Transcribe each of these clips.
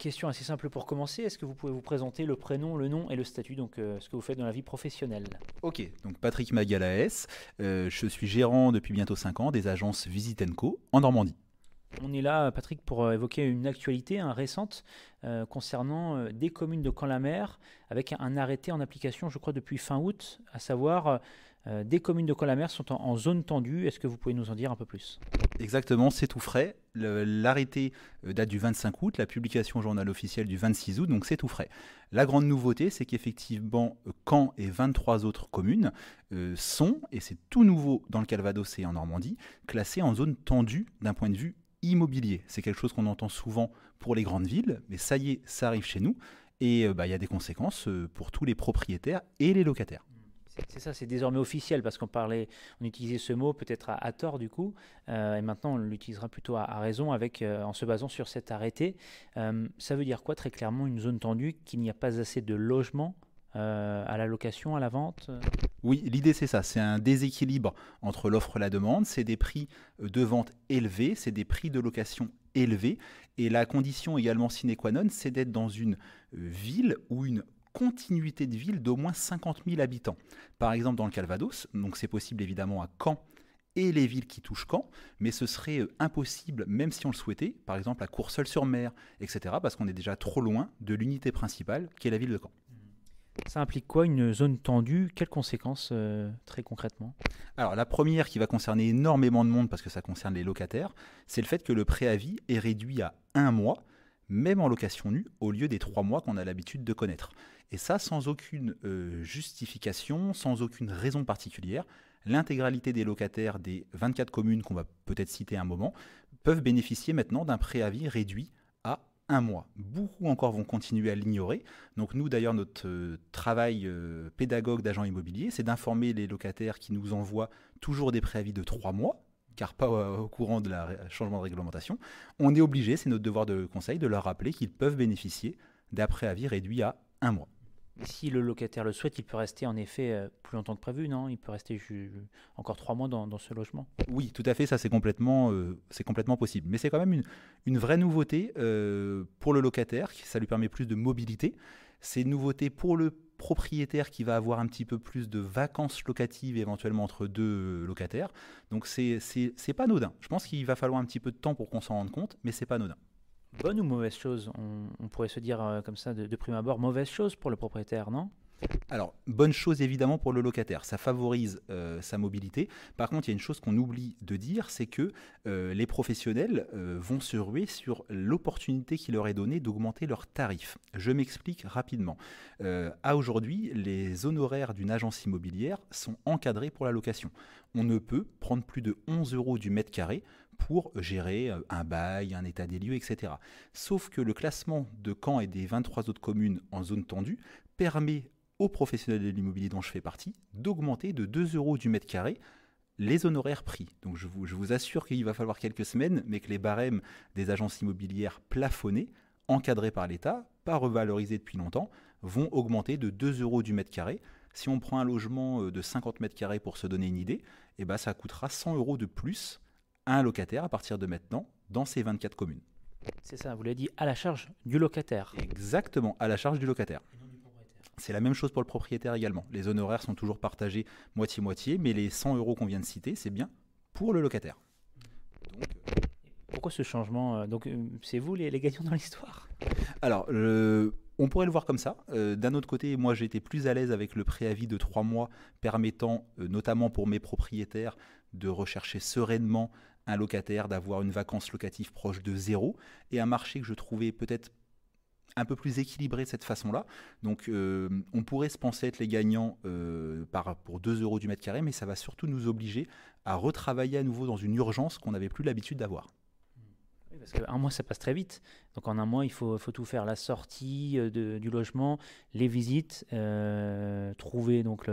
Question assez simple pour commencer. Est-ce que vous pouvez vous présenter le prénom, le nom et le statut, donc ce que vous faites dans la vie professionnelle? Ok, donc Patrick Magalaès, je suis gérant depuis bientôt 5 ans des agences Visit Co en Normandie. On est là, Patrick, pour évoquer une actualité récente concernant des communes de Camp-la-Mer avec un arrêté en application, je crois, depuis fin août, à savoir des communes de Camp-la-Mer sont en zone tendue. Est-ce que vous pouvez nous en dire un peu plus? Exactement, c'est tout frais. L'arrêté date du 25 août, la publication au journal officiel du 26 août, donc c'est tout frais. La grande nouveauté, c'est qu'effectivement, Caen et 23 autres communes sont, et c'est tout nouveau dans le Calvados et en Normandie, classées en zone tendue d'un point de vue immobilier. C'est quelque chose qu'on entend souvent pour les grandes villes, mais ça y est, ça arrive chez nous. Et il y a des conséquences pour tous les propriétaires et les locataires. C'est ça, c'est désormais officiel parce on utilisait ce mot peut-être à tort du coup, et maintenant on l'utilisera plutôt à raison en se basant sur cet arrêté. Ça veut dire quoi très clairement une zone tendue, qu'il n'y a pas assez de logements à la location, à la vente? Oui, l'idée c'est ça, c'est un déséquilibre entre l'offre et la demande, c'est des prix de vente élevés, c'est des prix de location élevés, et la condition également sine qua non, c'est d'être dans une ville ou une continuité de ville d'au moins 50 000 habitants. Par exemple dans le Calvados, donc c'est possible évidemment à Caen et les villes qui touchent Caen, mais ce serait impossible même si on le souhaitait, par exemple à Courseulles-sur-Mer, etc., parce qu'on est déjà trop loin de l'unité principale qui est la ville de Caen. Ça implique quoi une zone tendue? Quelles conséquences très concrètement? Alors la première qui va concerner énormément de monde parce que ça concerne les locataires, c'est le fait que le préavis est réduit à 1 mois, même en location nue, au lieu des 3 mois qu'on a l'habitude de connaître. Et ça sans aucune justification, sans aucune raison particulière. L'intégralité des locataires des 24 communes qu'on va peut-être citer à un moment peuvent bénéficier maintenant d'un préavis réduit à 1 mois. Beaucoup encore vont continuer à l'ignorer. Donc nous d'ailleurs notre travail pédagogue d'agent immobilier, c'est d'informer les locataires qui nous envoient toujours des préavis de 3 mois, car pas au courant de la changement de réglementation. On est obligé, c'est notre devoir de conseil, de leur rappeler qu'ils peuvent bénéficier d'un préavis réduit à 1 mois. Si le locataire le souhaite, il peut rester en effet plus longtemps que prévu, non? Il peut rester encore 3 mois dans ce logement. Oui, tout à fait, ça c'est complètement possible. Mais c'est quand même une vraie nouveauté pour le locataire, ça lui permet plus de mobilité. C'est une nouveauté pour le propriétaire qui va avoir un petit peu plus de vacances locatives éventuellement entre deux locataires. Donc c'est pas anodin. Je pense qu'il va falloir un petit peu de temps pour qu'on s'en rende compte, mais c'est pas anodin. Bonne ou mauvaise chose? On pourrait se dire comme ça de prime abord, mauvaise chose pour le propriétaire, non? Alors, bonne chose évidemment pour le locataire, ça favorise sa mobilité. Par contre, il y a une chose qu'on oublie de dire, c'est que les professionnels vont se ruer sur l'opportunité qui leur est donnée d'augmenter leurs tarifs. Je m'explique rapidement. À aujourd'hui, les honoraires d'une agence immobilière sont encadrés pour la location. On ne peut prendre plus de 11 euros du mètre carré pour gérer un bail, un état des lieux, etc. Sauf que le classement de Caen et des 23 autres communes en zone tendue permet aux professionnels de l'immobilier dont je fais partie d'augmenter de 2 euros du mètre carré les honoraires pris. Donc je vous assure qu'il va falloir quelques semaines, mais que les barèmes des agences immobilières plafonnées, encadrées par l'État, pas revalorisées depuis longtemps, vont augmenter de 2 euros du mètre carré. Si on prend un logement de 50 mètres carrés pour se donner une idée, eh ben ça coûtera 100 euros de plus à un locataire à partir de maintenant dans ces 24 communes. C'est ça, vous l'avez dit, à la charge du locataire. Exactement, à la charge du locataire. C'est la même chose pour le propriétaire également. Les honoraires sont toujours partagés moitié-moitié, mais les 100 euros qu'on vient de citer, c'est bien pour le locataire. Donc, Pourquoi ce changement? Donc c'est vous les gagnants dans l'histoire? alors, on pourrait le voir comme ça. D'un autre côté, moi j'ai été plus à l'aise avec le préavis de 3 mois permettant, notamment pour mes propriétaires, de rechercher sereinement un locataire, d'avoir une vacance locative proche de zéro, et un marché que je trouvais peut-être un peu plus équilibré de cette façon-là. Donc on pourrait se penser être les gagnants pour 2 euros du mètre carré, mais ça va surtout nous obliger à retravailler à nouveau dans une urgence qu'on n'avait plus l'habitude d'avoir. Oui, parce qu'un mois, ça passe très vite. Donc en un mois, il faut tout faire. La sortie du logement, les visites, trouver donc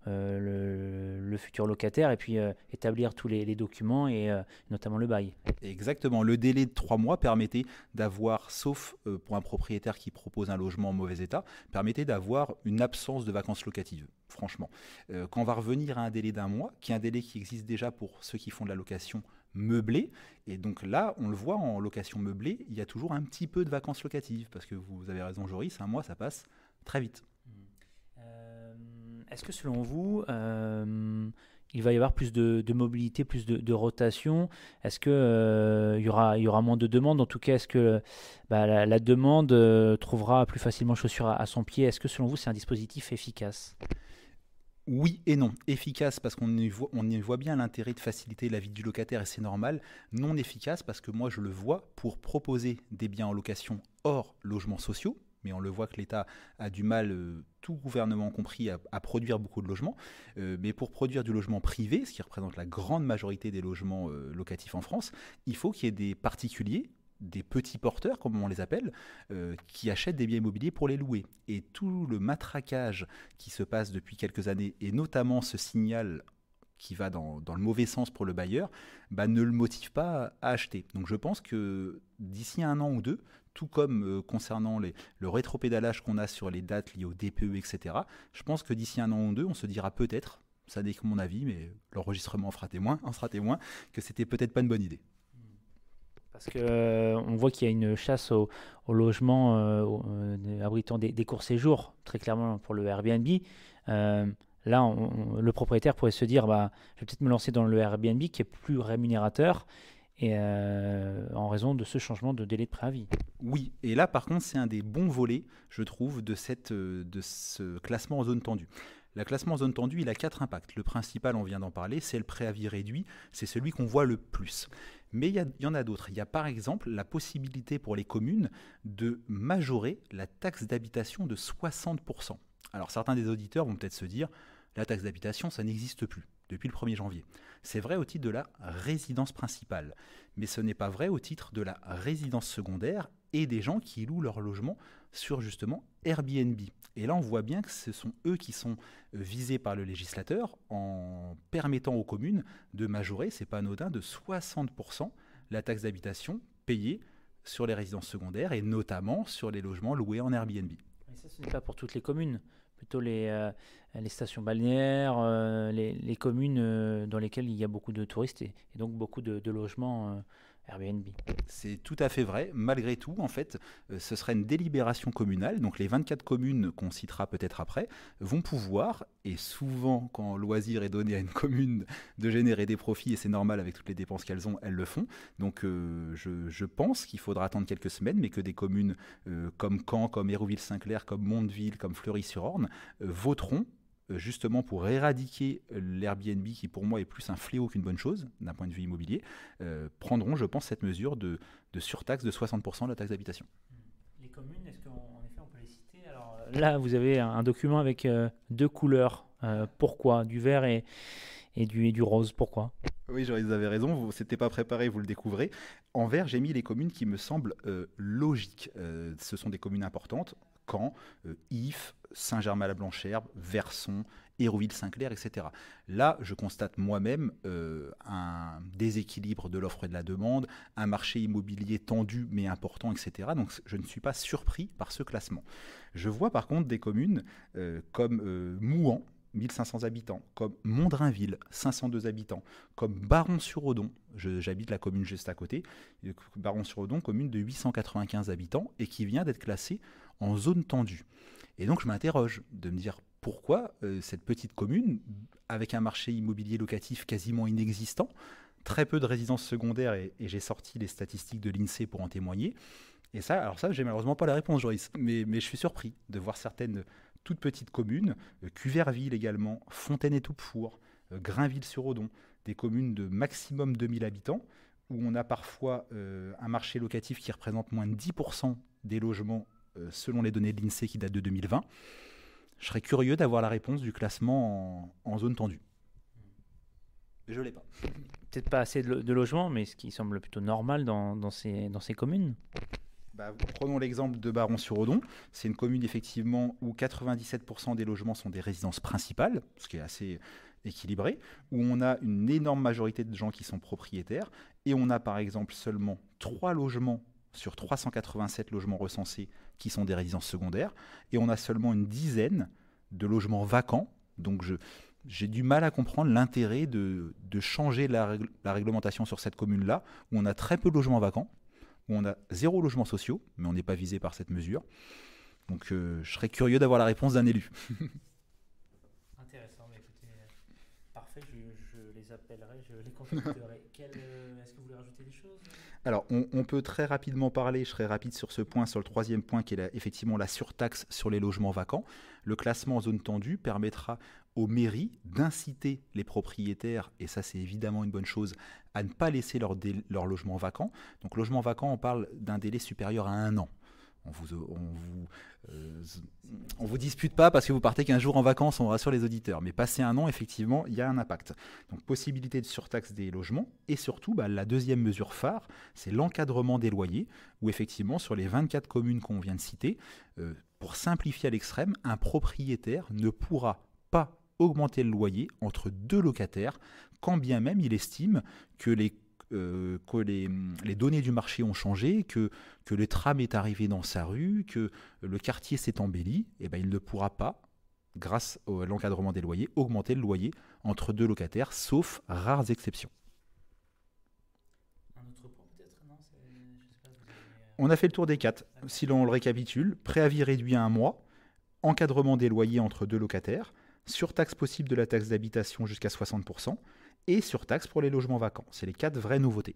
le futur locataire et puis établir tous les documents et notamment le bail. Exactement, le délai de 3 mois permettait d'avoir, sauf pour un propriétaire qui propose un logement en mauvais état, permettait d'avoir une absence de vacances locatives, franchement. Quand on va revenir à un délai d'1 mois, qui est un délai qui existe déjà pour ceux qui font de la location meublés. Et donc là, on le voit en location meublée, il y a toujours un petit peu de vacances locatives, parce que vous avez raison, Joris, un mois, ça passe très vite. Est-ce que selon vous, il va y avoir plus de mobilité, plus de rotation? Est-ce que, il y aura moins de demandes? En tout cas, est-ce que la demande trouvera plus facilement chaussure à son pied? Est-ce que selon vous, c'est un dispositif efficace? Oui et non. Efficace parce on y voit bien l'intérêt de faciliter la vie du locataire et c'est normal. Non efficace parce que moi je le vois pour proposer des biens en location hors logements sociaux. Mais on le voit que l'État a du mal, tout gouvernement compris, à produire beaucoup de logements. Mais pour produire du logement privé, ce qui représente la grande majorité des logements locatifs en France, il faut qu'il y ait des particuliers, des petits porteurs, comme on les appelle, qui achètent des biens immobiliers pour les louer. Et tout le matraquage qui se passe depuis quelques années, et notamment ce signal qui va dans le mauvais sens pour le bailleur, ne le motive pas à acheter. Donc je pense que d'ici 1 an ou 2, tout comme concernant le rétropédalage qu'on a sur les dates liées au DPE, etc., je pense que d'ici 1 an ou 2, on se dira peut-être, ça n'est que mon avis, mais l'enregistrement en sera témoin, que c'était peut-être pas une bonne idée. Parce que on voit qu'il y a une chasse au logement abritant des courts séjours, très clairement pour le Airbnb. Là, le propriétaire pourrait se dire, je vais peut-être me lancer dans le Airbnb qui est plus rémunérateur et en raison de ce changement de délai de préavis. Oui, et là par contre c'est un des bons volets, je trouve, de ce classement en zone tendue. Le classement en zone tendue, il a 4 impacts. Le principal, on vient d'en parler, c'est le préavis réduit, c'est celui qu'on voit le plus. Mais il y en a d'autres. Il y a par exemple la possibilité pour les communes de majorer la taxe d'habitation de 60%. Alors certains des auditeurs vont peut-être se dire, la taxe d'habitation, ça n'existe plus depuis le 1er janvier. C'est vrai au titre de la résidence principale, mais ce n'est pas vrai au titre de la résidence secondaire et des gens qui louent leur logement sur justement Airbnb. Et là, on voit bien que ce sont eux qui sont visés par le législateur en permettant aux communes de majorer, c'est pas anodin, de 60% la taxe d'habitation payée sur les résidences secondaires et notamment sur les logements loués en Airbnb. Et ça, ce n'est pas pour toutes les communes, plutôt les stations balnéaires, les communes dans lesquelles il y a beaucoup de touristes et donc beaucoup de logements Airbnb. C'est tout à fait vrai. Malgré tout, en fait, ce serait une délibération communale. Donc les 24 communes qu'on citera peut-être après vont pouvoir, et souvent quand loisir est donné à une commune de générer des profits, et c'est normal avec toutes les dépenses qu'elles ont, elles le font. Donc je pense qu'il faudra attendre quelques semaines, mais que des communes comme Caen, comme Hérouville-Saint-Clair, comme Mondeville, comme Fleury-sur-Orne voteront justement pour éradiquer l'Airbnb qui pour moi est plus un fléau qu'une bonne chose d'un point de vue immobilier, prendront je pense cette mesure de surtaxe de 60% de la taxe d'habitation. Les communes, est-ce qu'en effet on peut les citer? Alors là vous avez un document avec 2 couleurs, pourquoi? Du vert et du rose, pourquoi? Oui, vous avez raison, vous n'étiez pas préparé, vous le découvrez. En vert, j'ai mis les communes qui me semblent logiques. Ce sont des communes importantes. Caen, Ifs, Saint-Germain-la-Blanchère, Verson, Hérouville-Saint-Clair, etc. Là, je constate moi-même un déséquilibre de l'offre et de la demande, un marché immobilier tendu mais important, etc. Donc je ne suis pas surpris par ce classement. Je vois par contre des communes comme Mouan, 1500 habitants, comme Mondrinville, 502 habitants, comme Baron-sur-Odon, j'habite la commune juste à côté, Baron-sur-Odon, commune de 895 habitants, et qui vient d'être classée en zone tendue. Et donc je m'interroge de me dire pourquoi cette petite commune, avec un marché immobilier locatif quasiment inexistant, très peu de résidences secondaires, et j'ai sorti les statistiques de l'INSEE pour en témoigner, et ça, alors ça, j'ai malheureusement pas la réponse, Joris, mais je suis surpris de voir certaines toutes petites communes, Cuverville également, Fontaine-et-Toupefour, Grainville-sur-Odon, des communes de maximum 2000 habitants, où on a parfois un marché locatif qui représente moins de 10% des logements selon les données de l'INSEE qui datent de 2020. Je serais curieux d'avoir la réponse du classement en zone tendue. Je ne l'ai pas. Peut-être pas assez de logements, mais ce qui semble plutôt normal dans ces communes. Prenons l'exemple de Baron-sur-Odon. C'est une commune effectivement où 97% des logements sont des résidences principales, ce qui est assez équilibré, où on a une énorme majorité de gens qui sont propriétaires, et on a par exemple seulement 3 logements sur 387 logements recensés qui sont des résidences secondaires, et on a seulement une dizaine de logements vacants. Donc j'ai du mal à comprendre l'intérêt de changer la réglementation sur cette commune-là, où on a très peu de logements vacants, où on a 0 logements sociaux, mais on n'est pas visé par cette mesure. Donc je serais curieux d'avoir la réponse d'un élu. Intéressant, mais écoutez, parfait, je les appellerai, je les contacterai. Est-ce que vous voulez rajouter des choses? Alors, on peut très rapidement parler, je serai rapide sur ce point, sur le troisième point qui est effectivement la surtaxe sur les logements vacants. Le classement en zone tendue permettra aux mairies d'inciter les propriétaires, et ça c'est évidemment une bonne chose, à ne pas laisser leur logement vacant. Donc logement vacant, on parle d'un délai supérieur à 1 an. On vous dispute pas parce que vous partez qu'1 jour en vacances, on rassure les auditeurs. Mais passé 1 an, effectivement, il y a un impact. Donc possibilité de surtaxe des logements. Et surtout, la deuxième mesure phare, c'est l'encadrement des loyers, où effectivement, sur les 24 communes qu'on vient de citer, pour simplifier à l'extrême, un propriétaire ne pourra pas augmenter le loyer entre 2 locataires, quand bien même il estime que les données du marché ont changé, que le tram est arrivé dans sa rue, que le quartier s'est embelli, et ben il ne pourra pas, grâce à l'encadrement des loyers, augmenter le loyer entre 2 locataires, sauf rares exceptions. Un autre point peut-être? Non, je sais pas, On a fait le tour des 4. Si l'on le récapitule, préavis réduit à 1 mois, encadrement des loyers entre 2 locataires, surtaxe possible de la taxe d'habitation jusqu'à 60%, et surtaxe pour les logements vacants. C'est les 4 vraies nouveautés.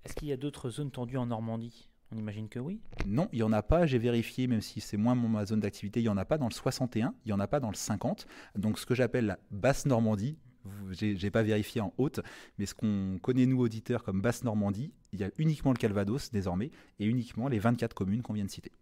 Est-ce qu'il y a d'autres zones tendues en Normandie? On imagine que oui. Non, il n'y en a pas. J'ai vérifié, même si c'est moins ma zone d'activité, il n'y en a pas dans le 61, il n'y en a pas dans le 50. Donc ce que j'appelle la basse Normandie, j'ai pas vérifié en haute, mais ce qu'on connaît nous auditeurs comme basse Normandie, il y a uniquement le Calvados désormais, et uniquement les 24 communes qu'on vient de citer.